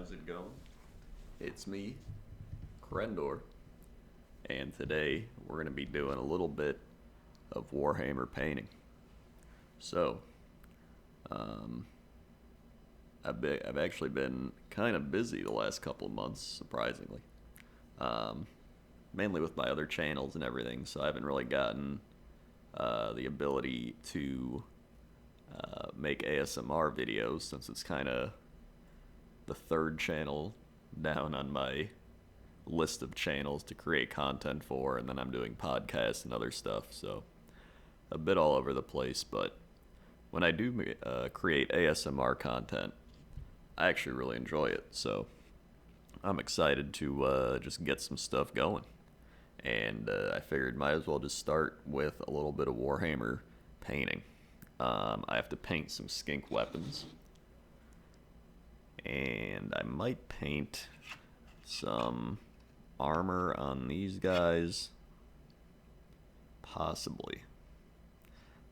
how's it going? It's me, Krendor, and today we're going to be doing a little bit of Warhammer painting. So, um, I've actually been kind of busy the last couple of months, surprisingly. Um, Mainly with my other channels and everything, so I haven't really gotten the ability to make ASMR videos since it's kind of the third channel down on my list of channels to create content for, and then I'm doing podcasts and other stuff, so a bit all over the place. But when I do create ASMR content, I actually really enjoy it, so I'm excited to just get some stuff going. And I figured might as well just start with a little bit of Warhammer painting. I have to paint some skink weapons, and I might paint some armor on these guys, possibly.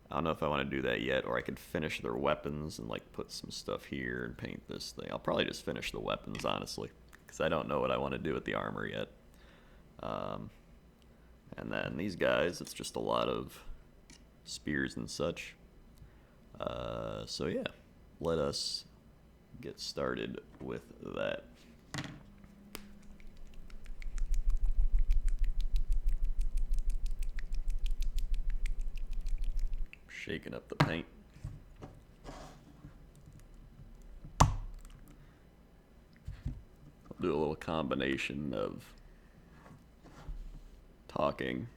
I don't know if I want to do that yet, or I could finish their weapons and like put some stuff here and paint this thing. I'll probably just finish the weapons, honestly, because I don't know what I want to do with the armor yet. And then these guys, it's just a lot of spears and such. So yeah, let us get started with that. Shaking up the paint. I'll do a little combination of talking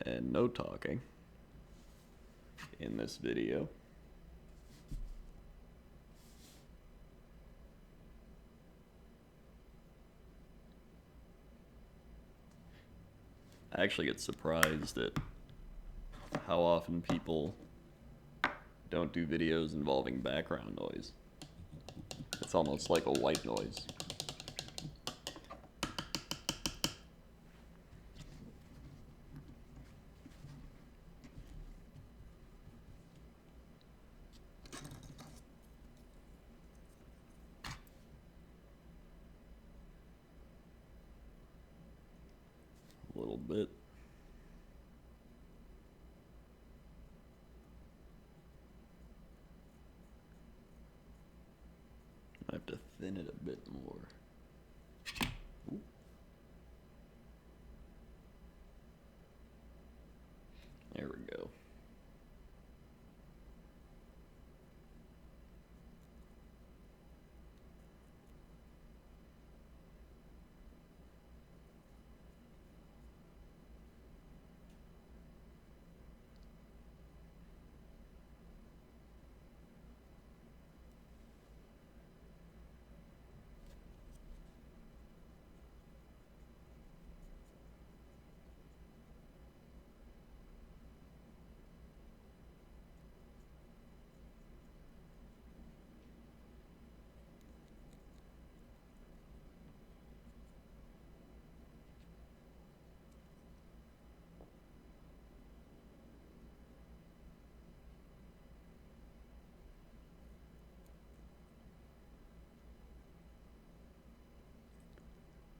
and no talking in this video. I actually get surprised at how often people don't do videos involving background noise. It's almost like a white noise. A little bit. I have to thin it a bit more. Ooh. There we go.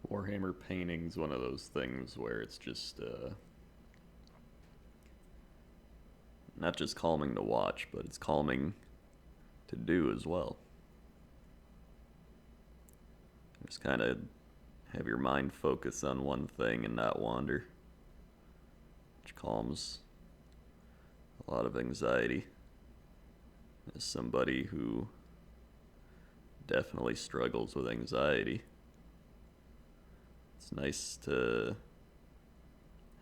Warhammer painting's one of those things where it's just not just calming to watch, but it's calming to do as well. Just kind of have your mind focus on one thing and not wander, which calms a lot of anxiety. As somebody who definitely struggles with anxiety, it's nice to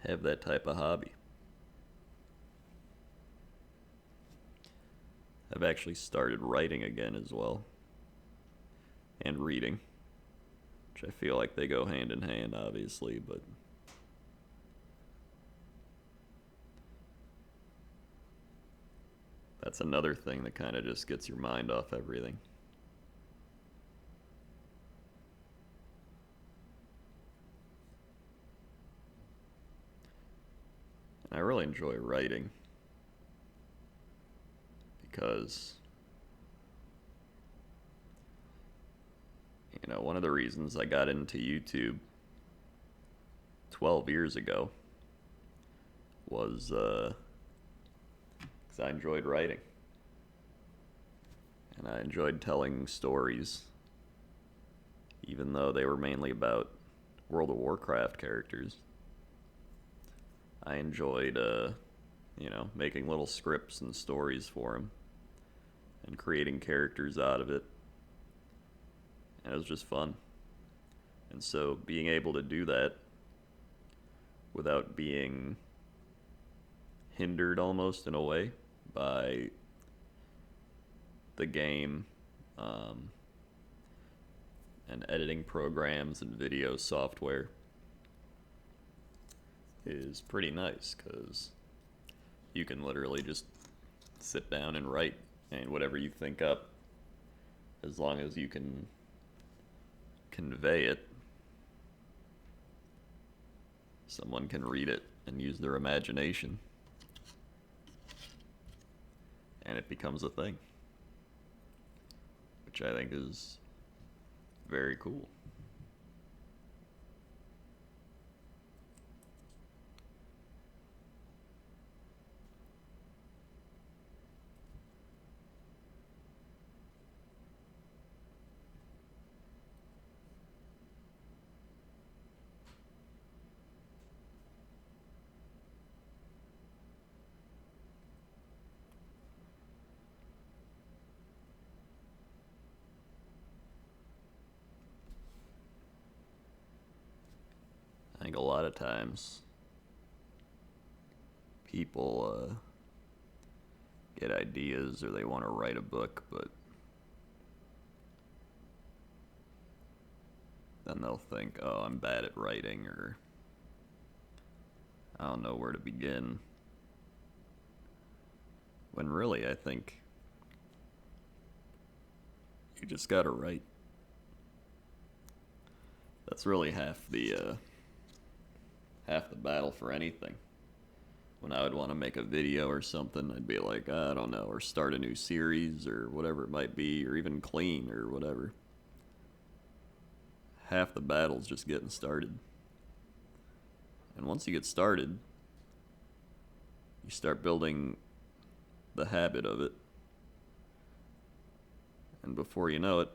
have that type of hobby. I've actually started writing again as well, and reading, which I feel like they go hand in hand, obviously, but that's another thing that kind of just gets your mind off everything. I really enjoy writing because one of the reasons I got into YouTube 12 years ago was because I enjoyed writing. And I enjoyed telling stories, even though they were mainly about World of Warcraft characters. I enjoyed, making little scripts and stories for them and creating characters out of it. And it was just fun. And so being able to do that without being hindered almost in a way by the game and editing programs and video software is pretty nice, because you can literally just sit down and write, and whatever you think up, as long as you can convey it, someone can read it and use their imagination, and it becomes a thing, which I think is very cool. I think a lot of times people get ideas or they want to write a book, but then they'll think, oh, I'm bad at writing, or I don't know where to begin. When really, I think you just gotta write. That's really half the battle for anything. When I would want to make a video or something, I'd be like, I don't know, or start a new series or whatever it might be, or even clean or whatever. Half the battle's just getting started. And once you get started, you start building the habit of it. And before you know it,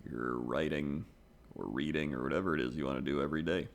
you're writing or reading or whatever it is you want to do every day.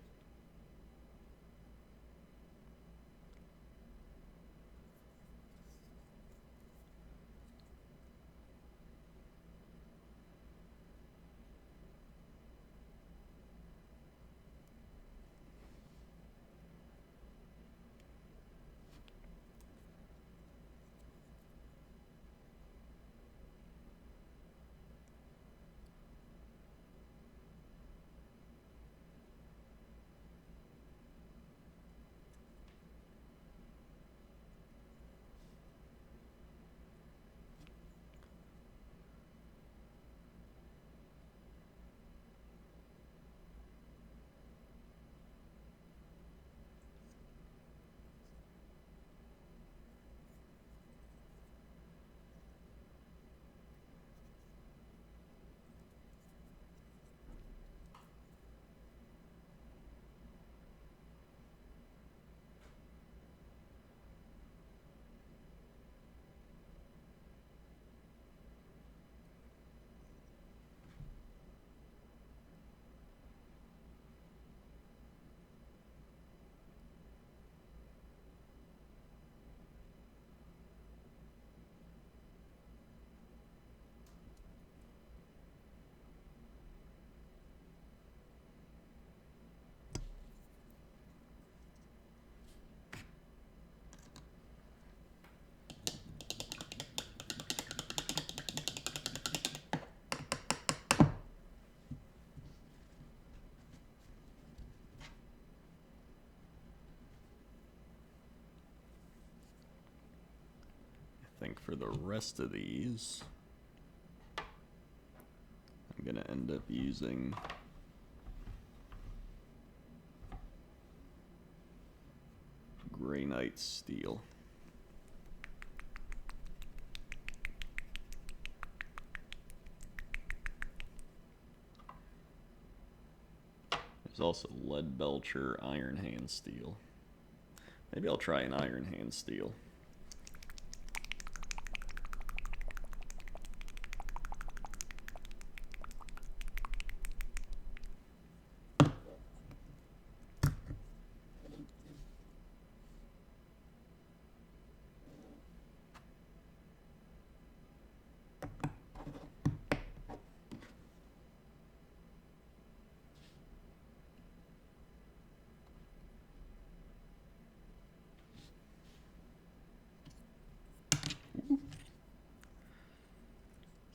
I think for the rest of these, I'm going to end up using Granite Steel. There's also lead belcher, iron hand steel. Maybe I'll try an iron hand steel.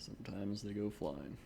Sometimes they go flying.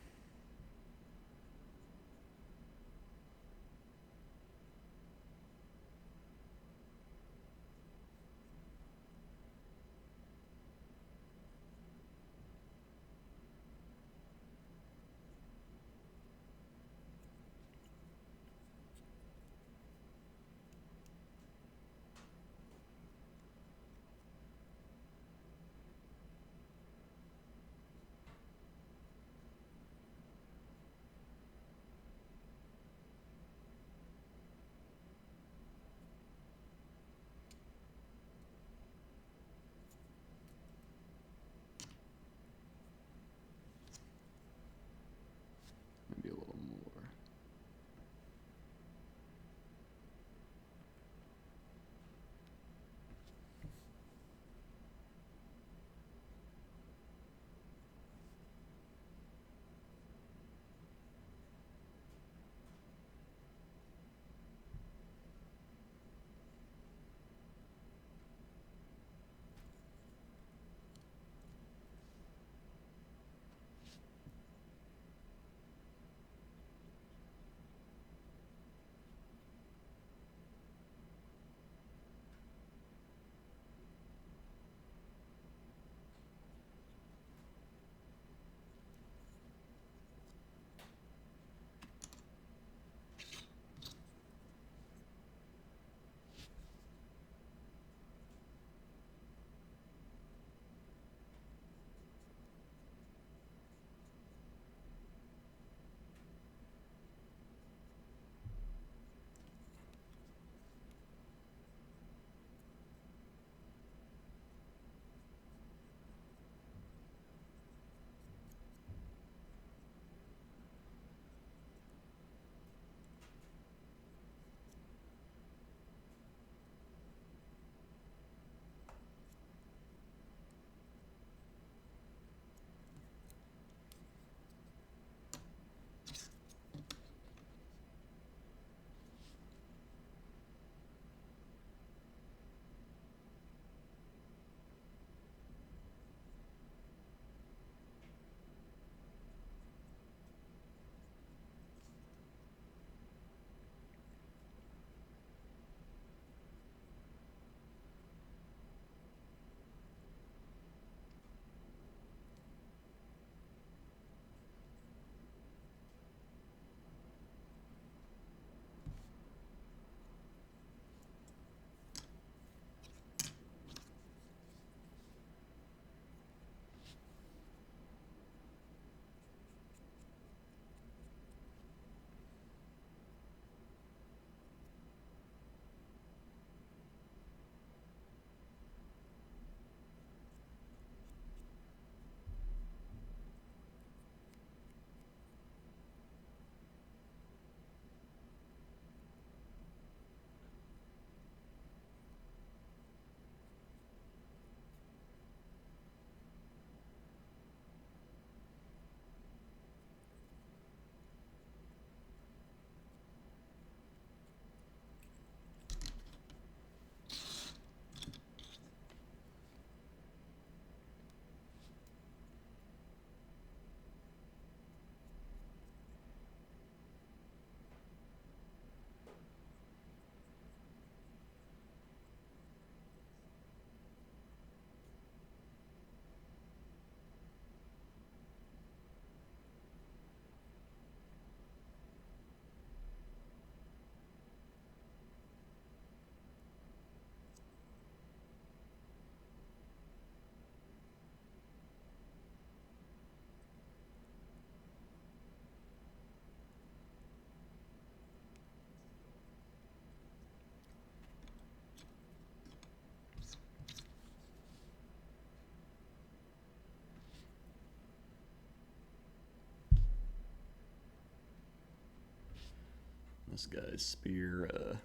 This guy's spear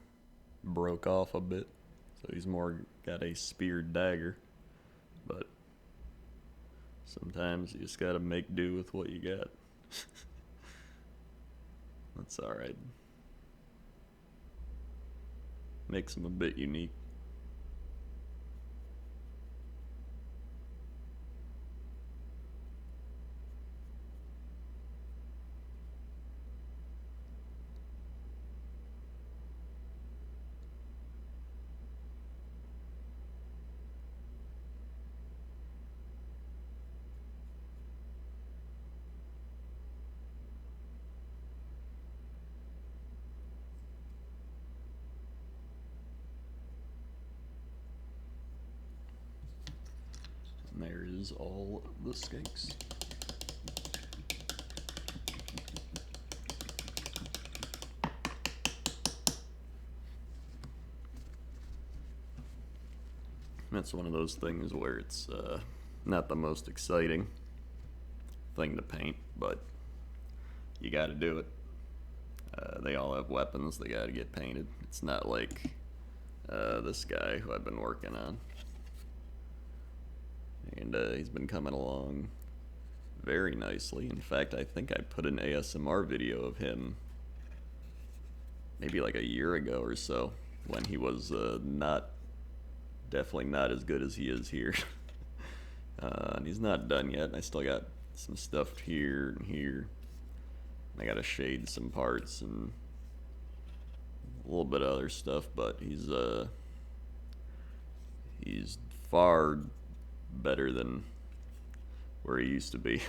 broke off a bit, so he's more got a spear dagger, but sometimes you just gotta make do with what you got. That's alright. Makes him a bit unique. And there is all the skinks. It's one of those things where it's not the most exciting thing to paint, but you gotta do it. They all have weapons, they gotta get painted. It's not like this guy who I've been working on. And he's been coming along very nicely. In fact, I think I put an ASMR video of him maybe like a year ago or so, when he was definitely not as good as he is here. And he's not done yet. I still got some stuff here and here. I gotta shade some parts and a little bit of other stuff, but he's far better than where he used to be.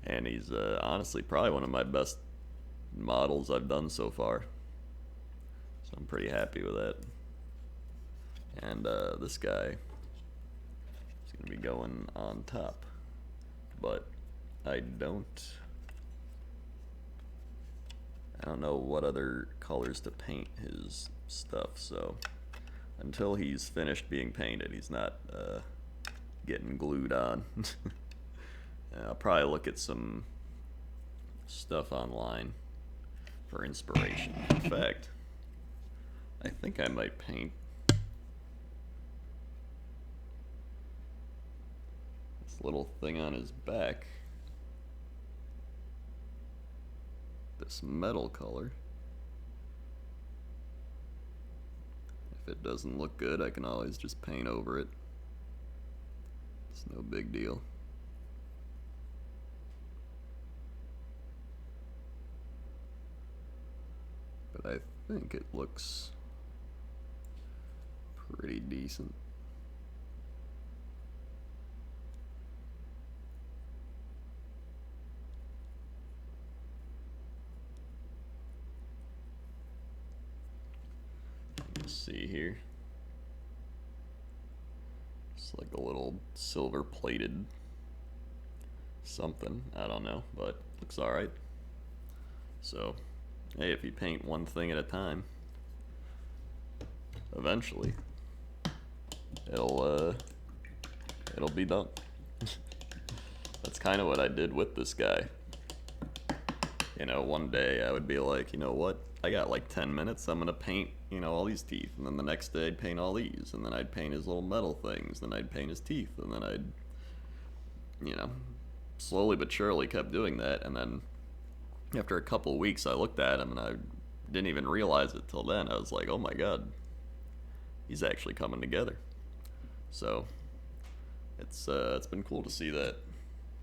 And he's honestly probably one of my best models I've done so far, so I'm pretty happy with that. And this guy is gonna be going on top, but I don't know what other colors to paint his stuff, so until he's finished being painted, he's not getting glued on. I'll probably look at some stuff online for inspiration. In fact, I think I might paint this little thing on his back this metal color. If it doesn't look good, I can always just paint over it. It's no big deal. But I think it looks pretty decent. Let's see here. Just like a little silver plated something, I don't know, but looks alright. So, hey, if you paint one thing at a time, eventually it'll be done. That's kind of what I did with this guy. You know, one day I would be like, you know what, I got like 10 minutes, I'm gonna paint, you know, all these teeth, and then the next day I'd paint all these, and then I'd paint his little metal things, then I'd paint his teeth, and then I'd, you know, slowly but surely kept doing that. And then after a couple of weeks I looked at him and I didn't even realize it till then. I was like, oh my god, he's actually coming together. So it's been cool to see that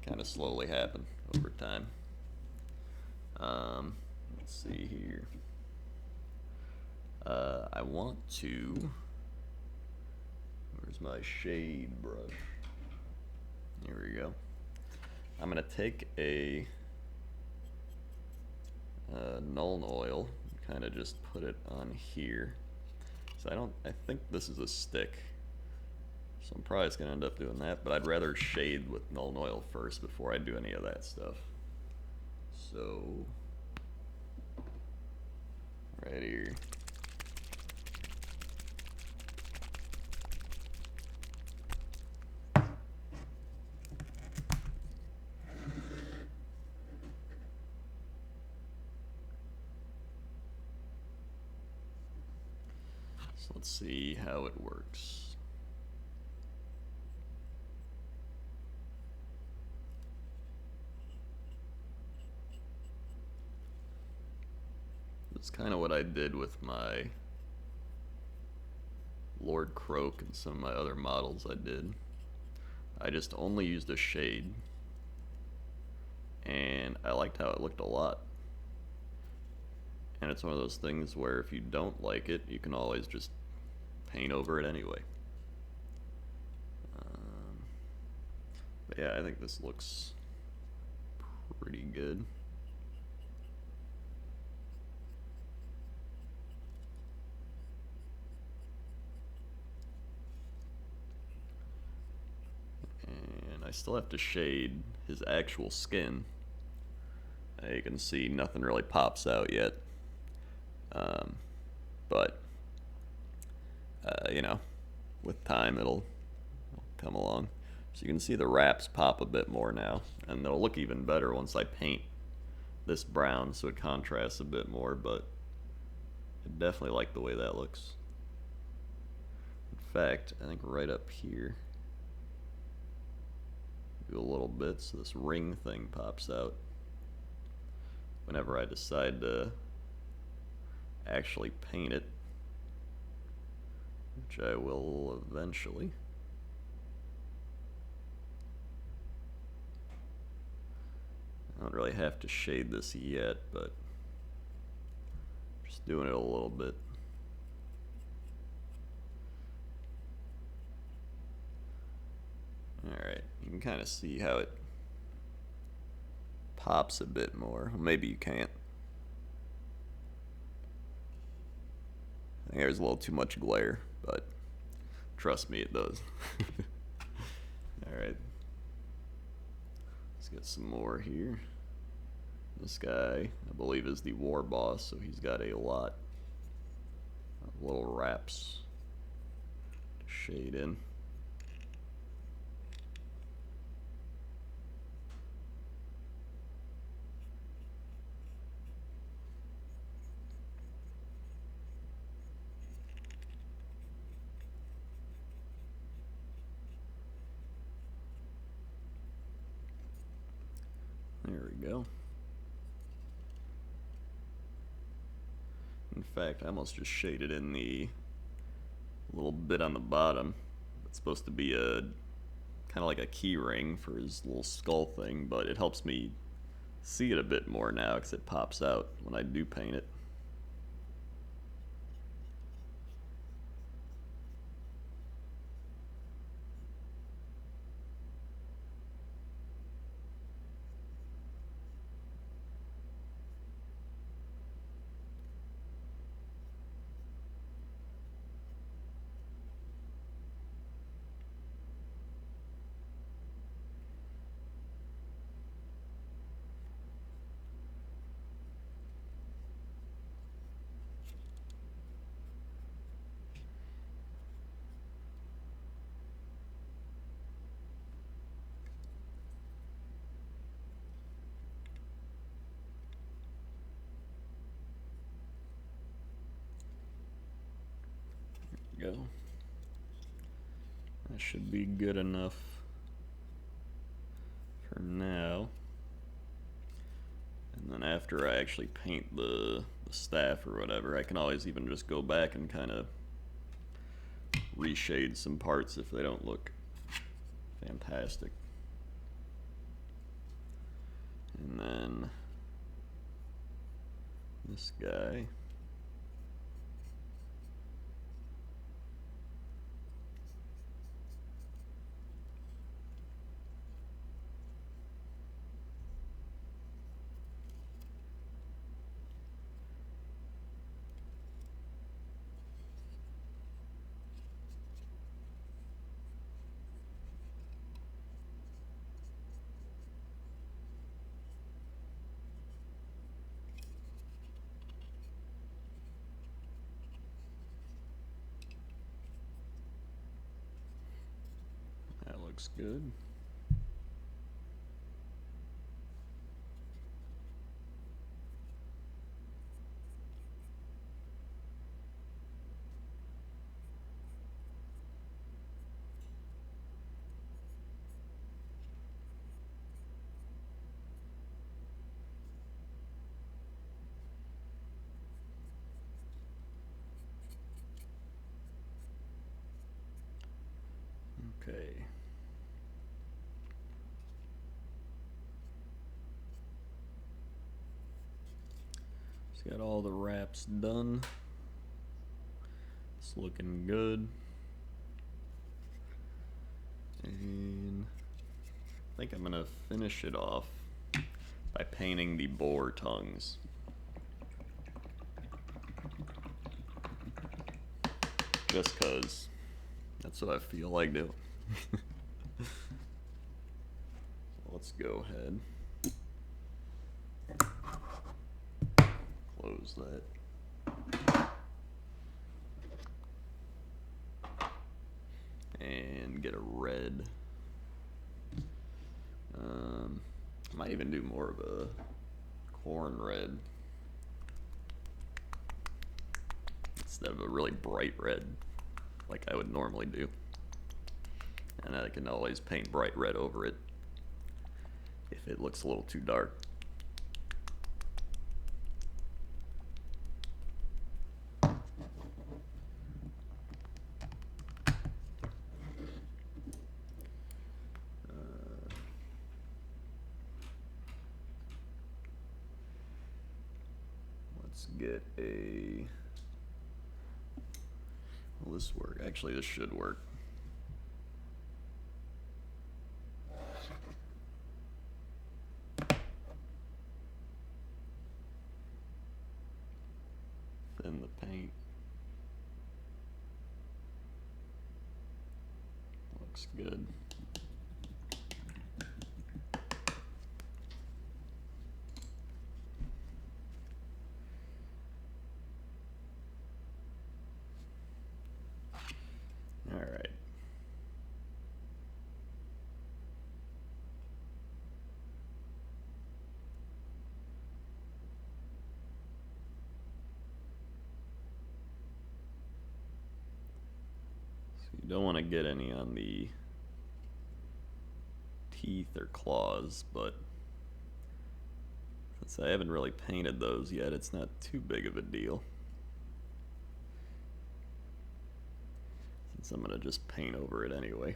kind of slowly happen over time. Let's see here. I want to, where's my shade brush? Here we go. I'm gonna take a Nuln Oil and kind of just put it on here. So I think this is a stick, so I'm probably just gonna end up doing that, but I'd rather shade with Nuln Oil first before I do any of that stuff. So right here. So let's see how it works. That's kind of what I did with my Lord Croak and some of my other models I did. I just only used a shade, and I liked how it looked a lot. And it's one of those things where if you don't like it, you can always just paint over it anyway. But yeah, I think this looks pretty good. And I still have to shade his actual skin. You can see nothing really pops out yet. But you know, with time it'll come along. So you can see the wraps pop a bit more now, and they'll look even better once I paint this brown so it contrasts a bit more, but I definitely like the way that looks. In fact, I think right up here, do a little bit so this ring thing pops out whenever I decide to actually paint it, which I will eventually. I don't really have to shade this yet, but just doing it a little bit. Alright, you can kind of see how it pops a bit more. Well, maybe you can't. I think there's a little too much glare, but trust me, it does. Alright. Let's get some more here. This guy, I believe, is the war boss, so he's got a lot of little wraps to shade in. There we go. In fact, I almost just shaded in the little bit on the bottom. It's supposed to be a kind of like a key ring for his little skull thing, but it helps me see it a bit more now because it pops out when I do paint it. Go. That should be good enough for now. And then after I actually paint the staff or whatever, I can always even just go back and kind of reshade some parts if they don't look fantastic. And then this guy. That looks good. Okay. Just got all the wraps done. It's looking good. And I think I'm gonna finish it off by painting the boar tongues. Just cause that's what I feel like doing. Let's go ahead. Close that. And get a red. I might even do more of a corn red instead of a really bright red like I would normally do. And I can always paint bright red over it if it looks a little too dark. Let's get a... Will this work? Actually, this should work. Thin the paint. Looks good. All right. So you don't want to get any on the teeth or claws, but since I haven't really painted those yet, it's not too big of a deal. Since I'm gonna just paint over it anyway.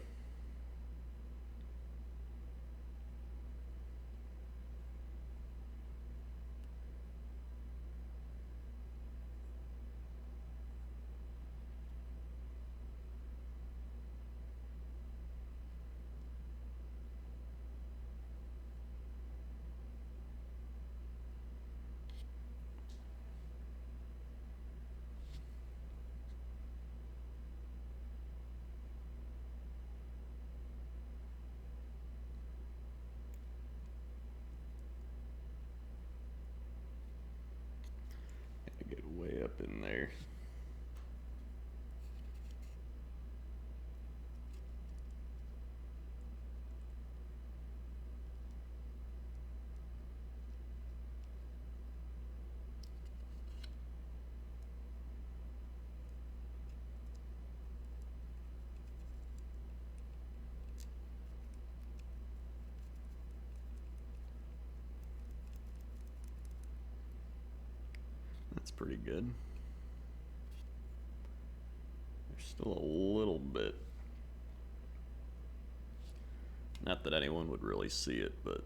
Get way up in there. That's pretty good. There's still a little bit. Not that anyone would really see it, but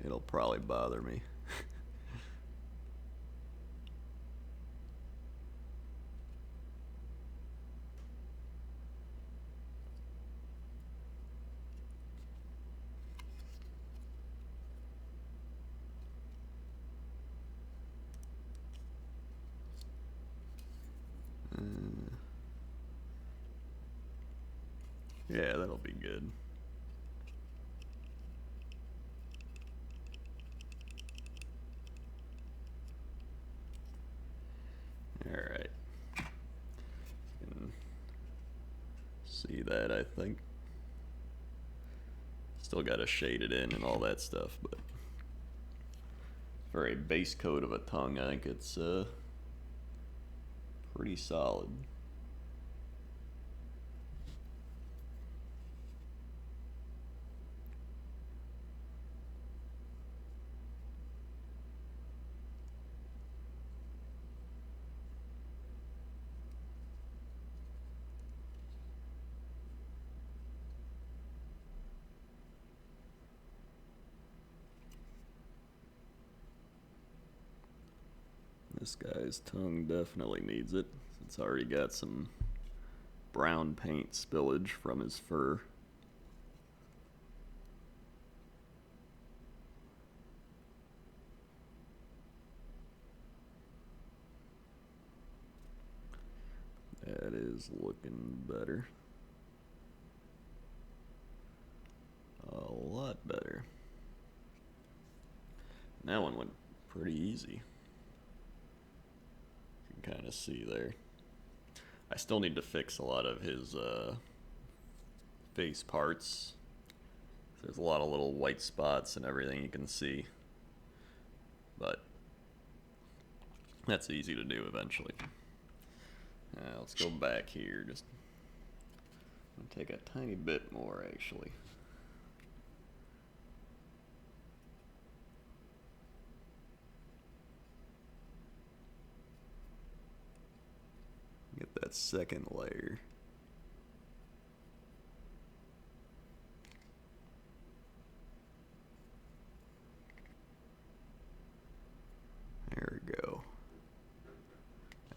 it'll probably bother me. Yeah, that'll be good. Alright. Can see that, I think. Still gotta shade it in and all that stuff, but for a base coat of a tongue, I think it's pretty solid. This guy's tongue definitely needs it. It's already got some brown paint spillage from his fur. That is looking better. A lot better. That one went pretty easy. You can kind of see there. I still need to fix a lot of his face parts. There's a lot of little white spots and everything you can see. But that's easy to do eventually. Let's go back here. Just take a tiny bit more actually. Get that second layer. There we go.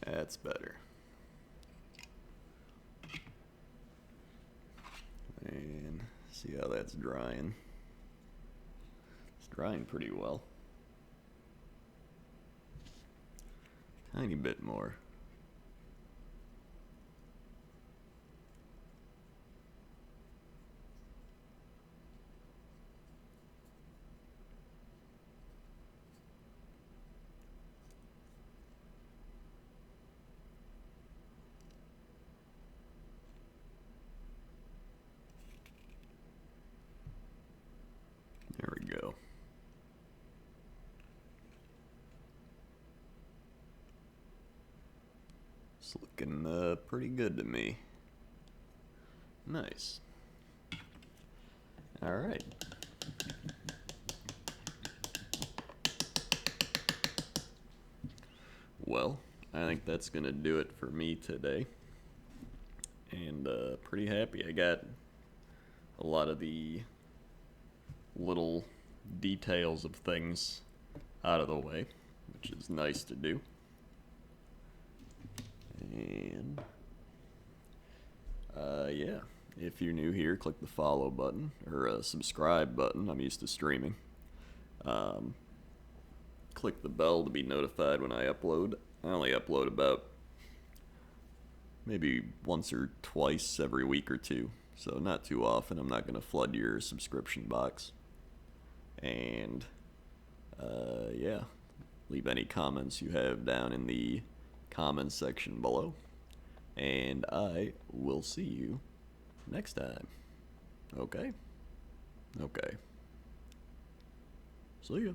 That's better. And see how that's drying. It's drying pretty well. Tiny bit more. There we go. It's looking pretty good to me. Nice. All right. Well, I think that's gonna do it for me today. And pretty happy. I got a lot of the little details of things out of the way, which is nice to do. And yeah, if you're new here, click the follow button or subscribe button. I'm used to streaming. Click the bell to be notified when I upload. I only upload about maybe once or twice every week or two, so not too often. I'm not going to flood your subscription box. And yeah, leave any comments you have down in the comments section below. And I will see you next time. Okay? Okay. See ya.